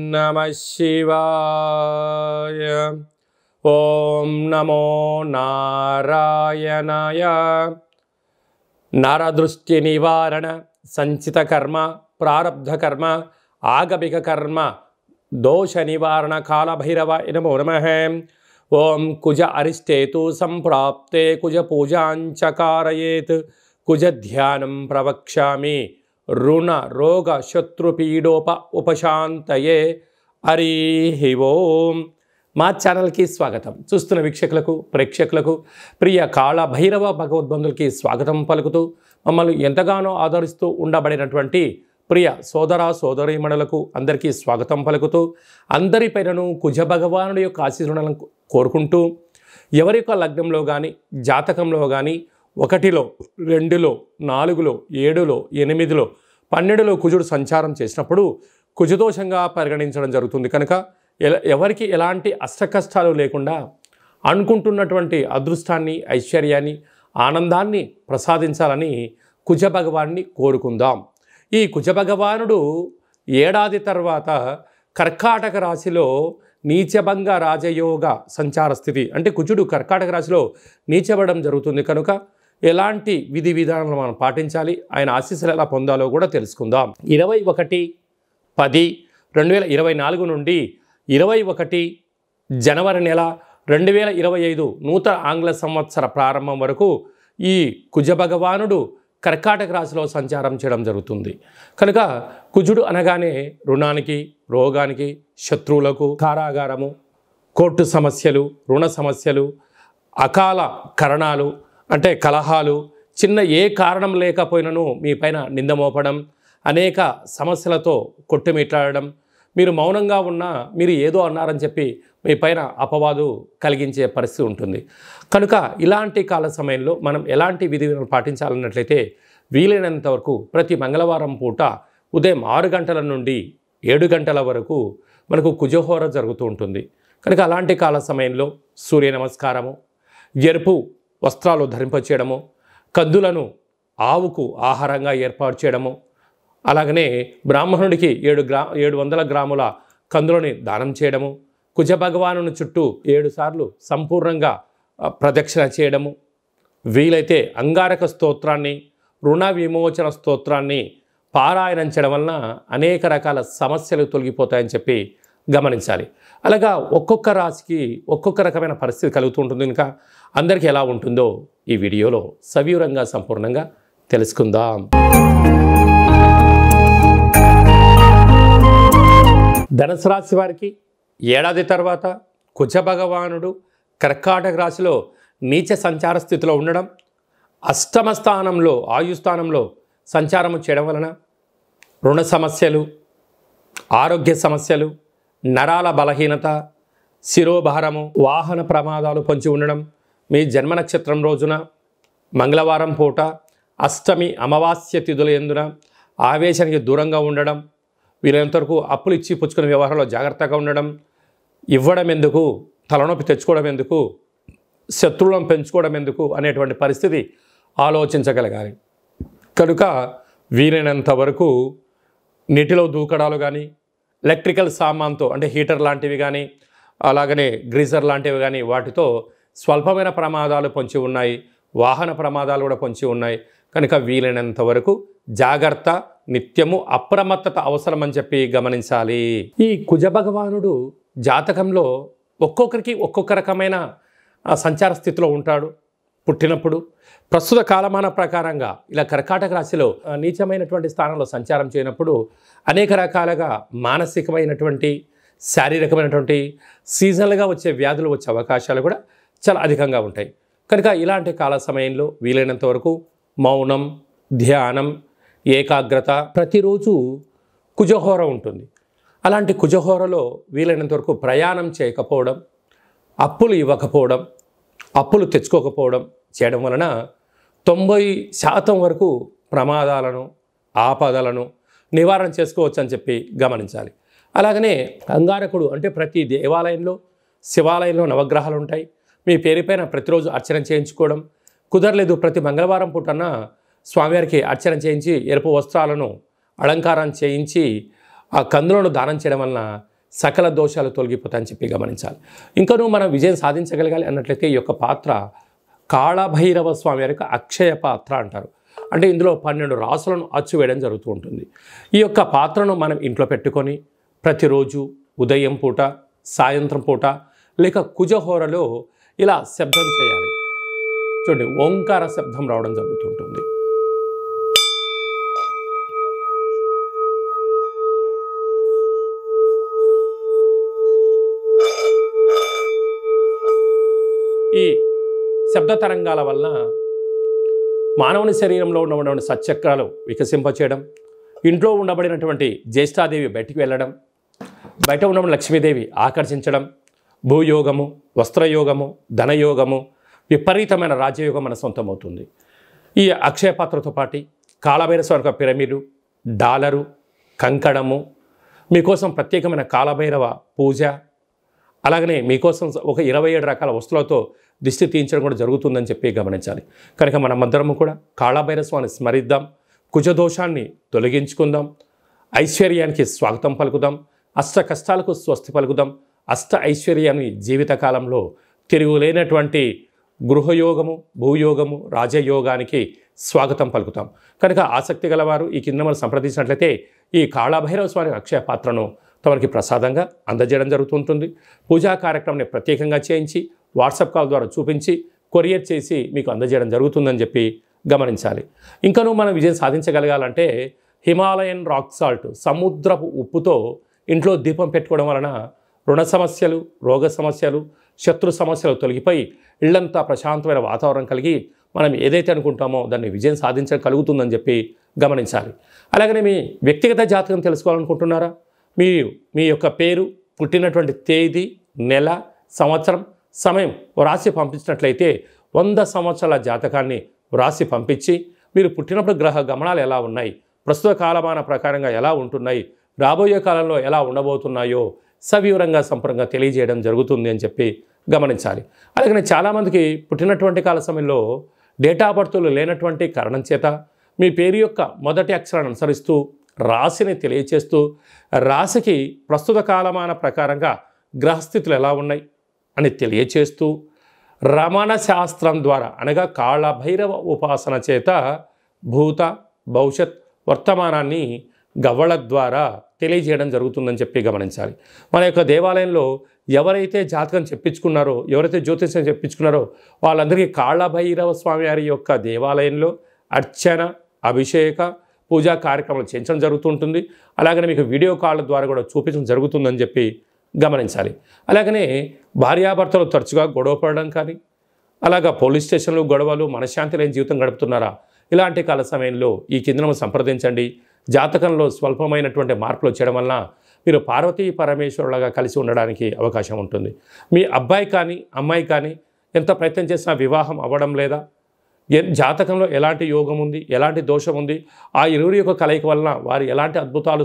नमः शिवाय। ओम नमो नारायणाय। नरदृष्टि निवारण संचित कर्म प्रारब्ध कर्म आगमिक कर्म दोष निवारण काल भैरवाय नमो नमः। ओम कुज अरिष्टेतु संप्राप्ते कुज पूजांच कारयेत् कुज ध्यानं प्रवक्ष्यामि ऋण रोग शत्रुपीडोप उपशांतये। हरि ओम। మా ఛానల్కి స్వాగతం। చూస్తున్న వీక్షకులకు ప్రేక్షకులకు ప్రియ కాళ భైరవ భగవద్బంధులకి స్వాగతం పలుకుతూ మమ్మల్ని ఎంతగానో ఆదరిస్తూ ఉండబడినటువంటి ప్రియ సోదర సోదరీమణులకు అందరికీ స్వాగతం పలుకుతూ అందరిపైనను కుజ భగవానుడి యొక్క ఆశీర్వాదాలను కోరుకుంటూ ఎవరి యొక్క లగ్నంలో కానీ జాతకంలో కానీ 1లో 2లో 4లో 7లో 8లో 12లో కుజుడు సంచారం చేసినప్పుడు కుజదోషంగా పరిగణించడం జరుగుతుంది కనుక ఎవరికి ఎలాంటి అష్టకష్టాలు లేకుండా అనుకుంటున్నటువంటి అదృష్టాన్ని ఐశ్వర్యాన్ని ఆనందాన్ని ప్రసాదించాలని కుజ భగవాన్ని కోరుకుందాం। ఈ కుజ భగవానుడు ఏడాది తర్వాత కర్కాటక రాశిలో నీచభంగ రాజయోగ సంచార స్థితి అంటే కుజుడు కర్కాటక రాశిలో నీచబడడం జరుగుతుంది కనుక ఎలాంటి విధి విధానాలను మనం పాటించాలి, ఆయన ఆశీస్సులు ఎలా పొందాలో కూడా తెలుసుకుందాం। 21/10/2024 నుండి 21 జనవరి నెల 2025 నూతన ఆంగ్ల సంవత్సర ప్రారంభం వరకు ఈ కుజ భగవానుడు కర్కాటక రాశిలో సంచారం చేయడం జరుగుతుంది కనుక కుజుడు అనగానే రుణానికి రోగానికి శత్రువులకు కారాగారము కోర్టు సమస్యలు రుణ సమస్యలు అకాల కరణాలు అంటే కలహాలు చిన్న ఏ కారణం లేకపోయినను మీ పైన నింద మోపడం అనేక సమస్యలతో కొట్టుమిట్లాడడం మీరు మౌనంగా ఉన్నా మీరు ఏదో అన్నారని చెప్పి మీ పైన అపవాదు కలిగించే పరిస్థితి ఉంటుంది కనుక ఇలాంటి కాల సమయంలో మనం ఎలాంటి విధి విధానాలు పాటించాలన్నట్లయితే వీలైనంత వరకు ప్రతి మంగళవారం పూట ఉదయం 6 గంటల నుండి 7 గంటల వరకు మనకు కుజహోర జరుగుతూ ఉంటుంది కనుక అలాంటి కాల సమయంలో సూర్య నమస్కారము ఎరుపు వస్త్రాలు ధరింపచేయడము కందులను ఆవుకు ఆహారంగా ఏర్పాటు చేయడము అలాగనే బ్రాహ్మణుడికి 700 గ్రాముల కందులని దానం చేయడము కుజ భగవానుని చుట్టూ 7 సార్లు సంపూర్ణంగా ప్రదక్షిణ చేయడము వీలైతే అంగారక స్తోత్రాన్ని రుణ విమోచన స్తోత్రాన్ని పారాయణం చేయడం వలన అనేక రకాల సమస్యలు తొలగిపోతాయని చెప్పి గమనించాలి। అలాగా ఒక్కొక్క రాశికి ఒక్కొక్క రకమైన పరిస్థితి కలుగుతూ ఉంటుంది కనుక అందరికీ ఎలా ఉంటుందో ఈ వీడియోలో సవివరంగా సంపూర్ణంగా తెలుసుకుందాం। ధనుసు రాశి వారికి ఏడాది తర్వాత కుజ భగవానుడు కర్కాటక రాశిలో నీచ సంచార స్థితిలో ఉండడం అష్టమ స్థానంలో ఆయుస్థానంలో సంచారం చేయడం వలన రుణ సమస్యలు ఆరోగ్య సమస్యలు నరాల బలహీనత శిరోభారము వాహన ప్రమాదాలు పొంచి ఉండడం మీ జన్మ నక్షత్రం రోజున మంగళవారం పూట అష్టమి అమావాస్య తిథుల యందున ఆవేశానికి దూరంగా ఉండడం వీరంతవరకు అప్పులు ఇచ్చి పుచ్చుకునే వ్యవహారంలో జాగ్రత్తగా ఉండడం ఇవ్వడం ఎందుకు తలనొప్పి తెచ్చుకోవడం ఎందుకు శత్రువులను పెంచుకోవడం ఎందుకు అనేటువంటి పరిస్థితి ఆలోచించగలగాలి కనుక వీలైనంత వరకు నీటిలో దూకడాలు కానీ ఎలక్ట్రికల్ సామాన్తో అంటే హీటర్ లాంటివి కానీ అలాగనే గ్రీజర్ లాంటివి కానీ వాటితో స్వల్పమైన ప్రమాదాలు పొంచి ఉన్నాయి వాహన ప్రమాదాలు కూడా పొంచి ఉన్నాయి కనుక వీలైనంత వరకు జాగ్రత్త నిత్యము అప్రమత్తత అవసరం అని చెప్పి గమనించాలి। ఈ కుజ భగవానుడు జాతకంలో ఒక్కొక్కరికి ఒక్కొక్క రకమైన సంచార స్థితిలో ఉంటాడు పుట్టినప్పుడు ప్రస్తుత కాలమాన ప్రకారంగా ఇలా కర్కాటక రాశిలో నీచమైనటువంటి స్థానంలో సంచారం చేయనప్పుడు అనేక రకాలుగా మానసికమైనటువంటి శారీరకమైనటువంటి సీజనల్గా వచ్చే వ్యాధులు వచ్చే అవకాశాలు కూడా చాలా అధికంగా ఉంటాయి కనుక ఇలాంటి కాల సమయంలో వీలైనంత వరకు మౌనం ధ్యానం ఏకాగ్రత ప్రతిరోజు కుజహోర ఉంటుంది అలాంటి కుజహోరలో వీలైనంత వరకు ప్రయాణం చేయకపోవడం అప్పులు ఇవ్వకపోవడం అప్పులు తెచ్చుకోకపోవడం చేయడం వలన 90% వరకు ప్రమాదాలను ఆపదలను నివారణ చేసుకోవచ్చు అని చెప్పి గమనించాలి। అలాగనే అంగారకుడు అంటే ప్రతి దేవాలయంలో శివాలయంలో నవగ్రహాలు ఉంటాయి మీ పేరుపైన ప్రతిరోజు అర్చన చేయించుకోవడం కుదరలేదు ప్రతి మంగళవారం పూటన స్వామివారికి అర్చన చేయించి ఎరుపు వస్త్రాలను అలంకారం చేయించి ఆ కందులను దానం చేయడం వలన సకల దోషాలు తొలగిపోతాయని చెప్పి గమనించాలి. ఇంకనూ మనం విజయం సాధించగలగాలి అన్నట్లయితే ఈ యొక్క పాత్ర కాళభైరవ స్వామి వారికి అక్షయ పాత్ర అంటారు. అంటే ఇందులో 12 రాసులను అచ్చువేయడం జరుగుతూ ఉంటుంది. ఈ యొక్క పాత్రను మనం ఇంట్లో పెట్టుకొని ప్రతిరోజు ఉదయం పూట, సాయంత్రం పూట లేక కుజహోరలో ఇలా శబ్దం చేయాలి. చూడండి, ఓంకార శబ్దం రావడం జరుగుతుంటుంది. ఈ శబ్ద తరంగాల వలన మానవుని శరీరంలో ఉన్నటువంటి సత్చక్రాలు వికసింపచేయడం, ఇంట్లో ఉండబడినటువంటి జ్యేష్ఠాదేవి బయటికి వెళ్ళడం, బయట ఉన్నటువంటి లక్ష్మీదేవి ఆకర్షించడం, భూయోగము, వస్త్రయోగము, ధనయోగము, విపరీతమైన రాజయోగం మన సొంతమవుతుంది. ఈ అక్షయ పాత్రతో పాటు కాళభైరవ స్వామి పిరమిడు, డాలరు, కంకణము, మీకోసం ప్రత్యేకమైన కాళభైరవ పూజ, అలాగనే మీకోసం ఒక 27 రకాల వస్తువులతో దిష్టి తీయించడం కూడా జరుగుతుందని చెప్పి గమనించాలి. కనుక మనమందరము కూడా కాళభైరవ స్వామిని స్మరిద్దాం, కుజదోషాన్ని తొలగించుకుందాం, ఐశ్వర్యానికి స్వాగతం పలుకుదాం, అష్ట కష్టాలకు స్వస్తి పలుకుదాం, అష్ట ఐశ్వర్యాన్ని జీవితకాలంలో తిరుగులేనటువంటి గృహయోగము, భూయోగము, రాజయోగానికి స్వాగతం పలుకుతాం. కనుక ఆసక్తి గలవారు ఈ కింద మనం సంప్రదించినట్లయితే ఈ కాళభైరవ స్వామి అక్షయ పాత్రను తమకి ప్రసాదంగా అందజేయడం జరుగుతుంటుంది. పూజా కార్యక్రమాన్ని ప్రత్యేకంగా చేయించి వాట్సాప్ కాల్ ద్వారా చూపించి కొరియర్ చేసి మీకు అందజేయడం జరుగుతుందని చెప్పి గమనించాలి. ఇంకనూ మనం విజయం సాధించగలగాలంటే హిమాలయన్ రాక్ సాల్ట్, సముద్రపు ఉప్పుతో ఇంట్లో దీపం పెట్టుకోవడం వలన రుణ సమస్యలు, రోగ సమస్యలు, శత్రు సమస్యలు తొలగిపోయి ఇళ్లంతా ప్రశాంతమైన వాతావరణం కలిగి మనం ఏదైతే అనుకుంటామో దాన్ని విజయం సాధించగలుగుతుందని చెప్పి గమనించాలి. అలాగనే మీ వ్యక్తిగత జాతకం తెలుసుకోవాలనుకుంటున్నారా? మీరు మీ యొక్క పేరు, పుట్టినటువంటి తేదీ, నెల, సంవత్సరం, సమయం వ్రాసి పంపించినట్లయితే 100 సంవత్సరాల జాతకాన్ని వ్రాసి పంపించి మీరు పుట్టినప్పుడు గ్రహ గమనాలు ఎలా ఉన్నాయి, ప్రస్తుత కాలమాన ప్రకారంగా ఎలా ఉంటున్నాయి, రాబోయే కాలంలో ఎలా ఉండబోతున్నాయో సవివరంగా సంపూర్ణంగా తెలియజేయడం జరుగుతుంది అని చెప్పి గమనించాలి. అలాగే చాలామందికి పుట్టినటువంటి కాల సమయంలో డేటా బర్త్లు లేనటువంటి కారణం చేత మీ పేరు యొక్క మొదటి అక్షరాన్ని అనుసరిస్తూ రాశిని తెలియచేస్తూ రాశికి ప్రస్తుత కాలమాన ప్రకారంగా గ్రహస్థితులు ఎలా ఉన్నాయి అని తెలియచేస్తూ రమణ శాస్త్రం ద్వారా అనగా కాళభైరవ ఉపాసన చేత భూత, భవిష్యత్, వర్తమానాన్ని గవ్వల ద్వారా తెలియజేయడం జరుగుతుందని చెప్పి గమనించాలి. మన యొక్క దేవాలయంలో ఎవరైతే జాతకం చెప్పించుకున్నారో, ఎవరైతే జ్యోతిష్యం చెప్పించుకున్నారో వాళ్ళందరికీ కాళభైరవ స్వామి వారి యొక్క దేవాలయంలో అర్చన, అభిషేక, పూజా కార్యక్రమాలు చేయించడం జరుగుతుంటుంది. అలాగనే మీకు వీడియో కాల్ ద్వారా కూడా చూపించడం జరుగుతుందని చెప్పి గమనించాలి. అలాగనే భార్యాభర్తలు తరచుగా గొడవ పడడం కానీ, అలాగా పోలీస్ స్టేషన్లు, గొడవలు, మనశ్శాంతి లేని జీవితం గడుపుతున్నారా? ఇలాంటి కాల సమయంలో ఈ కిందను సంప్రదించండి. జాతకంలో స్వల్పమైనటువంటి మార్పులు చేయడం వలన మీరు పార్వతీ పరమేశ్వరులాగా కలిసి ఉండడానికి అవకాశం ఉంటుంది. మీ అబ్బాయి కానీ అమ్మాయి కానీ ఎంత ప్రయత్నం చేసినా వివాహం అవ్వడం లేదా, జాతకంలో ఎలాంటి యోగం ఉంది, ఎలాంటి దోషం ఉంది, ఆ ఇరువురి యొక్క కలయిక వలన వారు ఎలాంటి అద్భుతాలు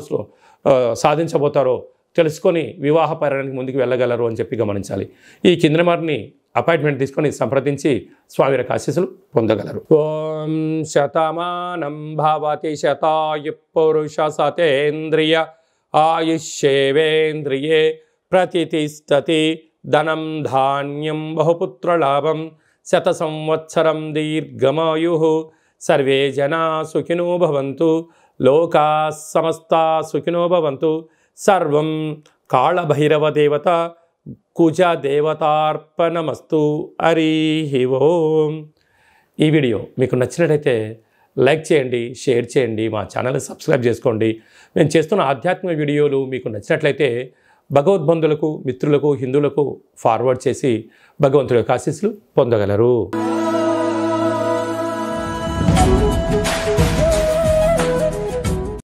సాధించబోతారో తెలుసుకొని వివాహ పరిణామానికి ముందుకు వెళ్ళగలరు అని చెప్పి గమనించాలి. ఈ కింద వారిని అపాయింట్మెంట్ తీసుకొని సంప్రదించి స్వామి యొక్క ఆశీస్సులు పొందగలరు. ఓం శతమానం భవతి శతాయు పురుష సతేంద్రియ ఆయుష్యేవేంద్రియే ప్రతిష్టతి ధనం ధాన్యం బహుపుత్రలాభం శత సంవత్సరం దీర్ఘమాయు సర్వే జనా సుఖినో భవంతు లోకా సమస్తా సుఖినో భవంతు. సర్వం కాళభైరవ దేవత కుజ దేవతార్పణమస్తు. హరి ఓం. ఈ వీడియో మీకు నచ్చినట్లయితే లైక్ చేయండి, షేర్ చేయండి, మా ఛానల్ని సబ్స్క్రైబ్ చేసుకోండి. నేను చేస్తున్న ఆధ్యాత్మిక వీడియోలు మీకు నచ్చినట్లయితే భగవద్బంధులకు, మిత్రులకు, హిందువులకు ఫార్వర్డ్ చేసి భగవంతుడి యొక్క ఆశీస్సులు పొందగలరు.